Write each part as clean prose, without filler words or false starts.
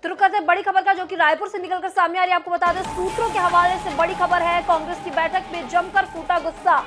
शुरू करते हैं बड़ी खबर का, जो कि रायपुर से निकलकर सामने आ रही है। आपको बता दें, सूत्रों के हवाले से बड़ी खबर है। कांग्रेस की बैठक में जमकर फूटा गुस्सा।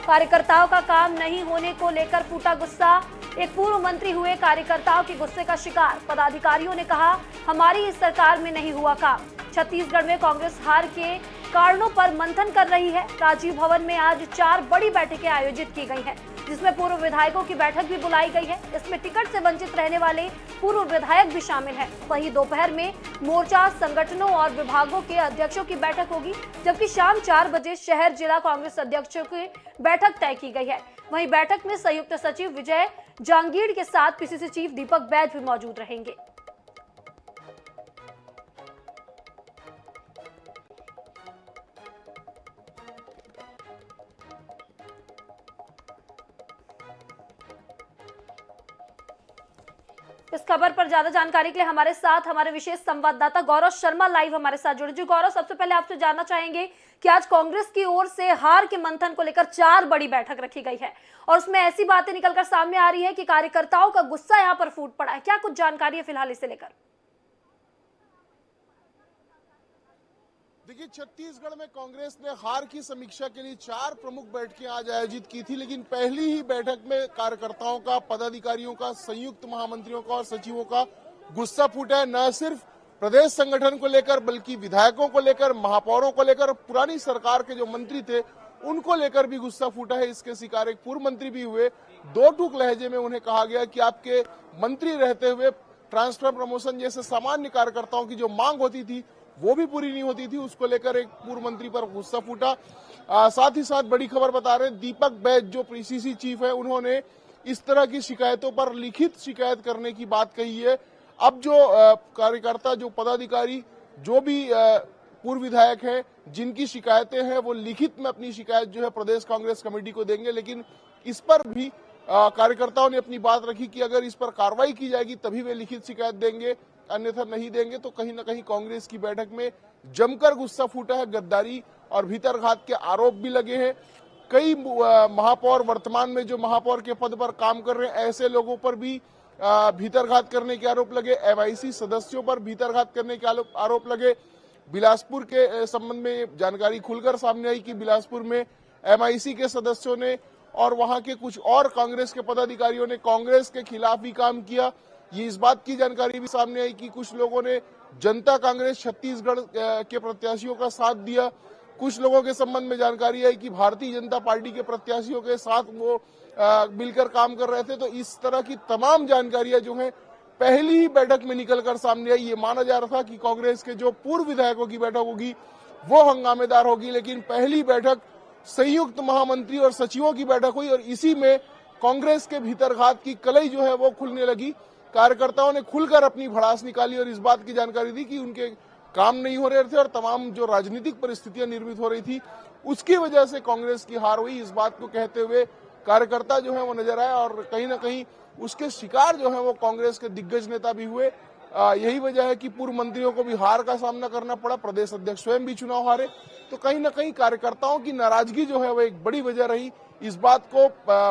कार्यकर्ताओं का काम नहीं होने को लेकर फूटा गुस्सा। एक पूर्व मंत्री हुए कार्यकर्ताओं के गुस्से का शिकार। पदाधिकारियों ने कहा, हमारी इस सरकार में नहीं हुआ काम। छत्तीसगढ़ में कांग्रेस हार के कारणों पर मंथन कर रही है। राजीव भवन में आज 4 बड़ी बैठकें आयोजित की गई हैं, जिसमें पूर्व विधायकों की बैठक भी बुलाई गई है। इसमें टिकट से वंचित रहने वाले पूर्व विधायक भी शामिल हैं। वहीं दोपहर में मोर्चा संगठनों और विभागों के अध्यक्षों की बैठक होगी, जबकि शाम 4 बजे शहर जिला कांग्रेस अध्यक्षों की बैठक तय की गई है। वहीं बैठक में संयुक्त सचिव विजय जांगीड़ के साथ पीसीसी चीफ दीपक बैज भी मौजूद रहेंगे। इस खबर पर ज्यादा जानकारी के लिए हमारे साथ हमारे विशेष संवाददाता गौरव शर्मा लाइव हमारे साथ जुड़े। जी गौरव, सबसे पहले आपसे जानना चाहेंगे कि आज कांग्रेस की ओर से हार के मंथन को लेकर 4 बड़ी बैठक रखी गई है और उसमें ऐसी बातें निकलकर सामने आ रही है कि कार्यकर्ताओं का गुस्सा यहां पर फूट पड़ा है। क्या कुछ जानकारी है फिलहाल इसे लेकर? देखिए, छत्तीसगढ़ में कांग्रेस ने हार की समीक्षा के लिए 4 प्रमुख बैठकें आज आयोजित की थी, लेकिन पहली ही बैठक में कार्यकर्ताओं का, पदाधिकारियों का, संयुक्त महामंत्रियों का और सचिवों का गुस्सा फूटा है। न सिर्फ प्रदेश संगठन को लेकर, बल्कि विधायकों को लेकर, महापौरों को लेकर, पुरानी सरकार के जो मंत्री थे उनको लेकर भी गुस्सा फूटा है। इसके शिकार एक पूर्व मंत्री भी हुए। 2 टूक लहजे में उन्हें कहा गया कि आपके मंत्री रहते हुए ट्रांसफर, प्रमोशन जैसे सामान्य कार्यकर्ताओं की जो मांग होती थी वो भी पूरी नहीं होती थी। उसको लेकर एक पूर्व मंत्री पर गुस्सा फूटा। साथ ही साथ बड़ी खबर बता रहे हैं, दीपक बैज जो पीसीसी चीफ है, उन्होंने इस तरह की शिकायतों पर लिखित शिकायत करने की बात कही है। अब जो कार्यकर्ता, जो पदाधिकारी, जो भी पूर्व विधायक हैं, जिनकी शिकायतें हैं, वो लिखित में अपनी शिकायत जो है प्रदेश कांग्रेस कमेटी को देंगे। लेकिन इस पर भी कार्यकर्ताओं ने अपनी बात रखी कि अगर इस पर कार्रवाई की जाएगी तभी वे लिखित शिकायत देंगे, अन्यथा नहीं देंगे। तो कहीं ना कहीं कांग्रेस की बैठक में जमकर गुस्सा फूटा है। गद्दारी और भीतरघात के आरोप भी लगे हैं। कई महापौर, वर्तमान में जो महापौर के पद पर काम कर रहे हैं, ऐसे लोगों पर भी भीतरघात करने के आरोप लगे। एमआईसी सदस्यों पर भीतरघात करने के आरोप लगे। बिलासपुर के संबंध में जानकारी खुलकर सामने आई कि बिलासपुर में एमआईसी के सदस्यों ने और वहां के कुछ और कांग्रेस के पदाधिकारियों ने कांग्रेस के खिलाफ ही काम किया। ये इस बात की जानकारी भी सामने आई कि कुछ लोगों ने जनता कांग्रेस छत्तीसगढ़ के प्रत्याशियों का साथ दिया। कुछ लोगों के संबंध में जानकारी आई कि भारतीय जनता पार्टी के प्रत्याशियों के साथ वो मिलकर काम कर रहे थे। तो इस तरह की तमाम जानकारियां जो हैं पहली ही बैठक में निकलकर सामने आई। ये माना जा रहा था कि कांग्रेस के जो पूर्व विधायकों की बैठक होगी वो हंगामेदार होगी, लेकिन पहली बैठक संयुक्त महामंत्री और सचिवों की बैठक हुई और इसी में कांग्रेस के भीतरघात की कलई जो है वो खुलने लगी। कार्यकर्ताओं ने खुलकर अपनी भड़ास निकाली और इस बात की जानकारी दी कि उनके काम नहीं हो रहे थे और तमाम जो राजनीतिक परिस्थितियां निर्मित हो रही थी उसकी वजह से कांग्रेस की हार हुई। इस बात को कहते हुए कार्यकर्ता जो है वो नजर आए और कहीं ना कहीं उसके शिकार जो है वो कांग्रेस के दिग्गज नेता भी हुए। यही वजह है कि पूर्व मंत्रियों को भी हार का सामना करना पड़ा। प्रदेश अध्यक्ष स्वयं भी चुनाव हारे। तो कहीं ना कहीं कार्यकर्ताओं की नाराजगी जो है वो एक बड़ी वजह रही। इस बात को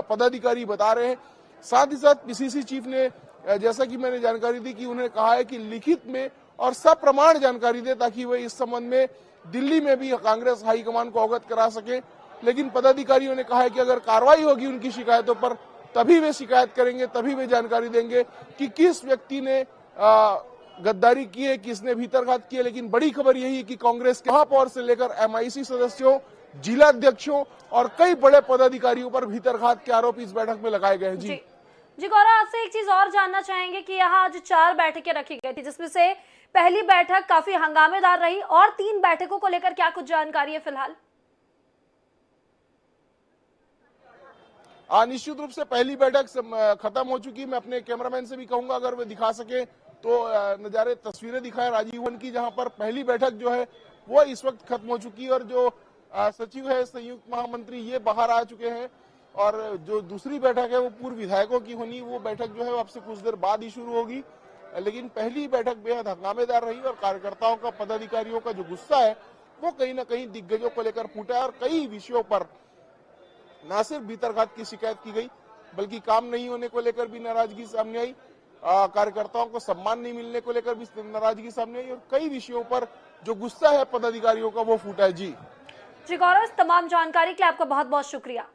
पदाधिकारी बता रहे हैं। साथ ही साथ पीसीसी चीफ ने, जैसा कि मैंने जानकारी दी, कि उन्हें कहा है कि लिखित में और सप्रमाण जानकारी दे ताकि वे इस संबंध में दिल्ली में भी कांग्रेस हाईकमान को अवगत करा सके। लेकिन पदाधिकारियों ने कहा है कि अगर कार्रवाई होगी उनकी शिकायतों पर तभी वे शिकायत करेंगे, तभी वे जानकारी देंगे कि किस व्यक्ति ने गद्दारी की है, किसने भीतरघात किया। लेकिन बड़ी खबर यही है कि कांग्रेस के महापौर से लेकर एमआईसी सदस्यों, जिला अध्यक्षों और कई बड़े पदाधिकारियों पर भीतरघात के आरोप इस बैठक में लगाए गए हैं। जी गौरव, आपसे एक चीज और जानना चाहेंगे कि यहाँ आज 4 बैठकें रखी गई थी, जिसमें से पहली बैठक काफी हंगामेदार रही और 3 बैठकों को लेकर क्या कुछ जानकारी है फिलहाल? निश्चित रूप से पहली बैठक खत्म हो चुकी। मैं अपने कैमरामैन से भी कहूंगा अगर वे दिखा सके तो नजारे, तस्वीरें दिखाएं राजीव भवन की, जहां पर पहली बैठक जो है वो इस वक्त खत्म हो चुकी है और जो सचिव है, संयुक्त महामंत्री, ये बाहर आ चुके हैं और जो दूसरी बैठक है वो पूर्व विधायकों की होनी, वो बैठक जो है अब से कुछ देर बाद ही शुरू होगी। लेकिन पहली बैठक बेहद हंगामेदार रही और कार्यकर्ताओं का, पदाधिकारियों का जो गुस्सा है वो कहीं ना कहीं दिग्गजों को लेकर फूटा है और कई विषयों पर न सिर्फ भीतरघात की शिकायत की गई बल्कि काम नहीं होने को लेकर भी नाराजगी सामने आई। कार्यकर्ताओं को सम्मान नहीं मिलने को लेकर भी नाराजगी सामने आई और कई विषयों पर जो गुस्सा है पदाधिकारियों का वो फूटा है। जी गौरव, इस तमाम जानकारी के लिए आपका बहुत बहुत शुक्रिया।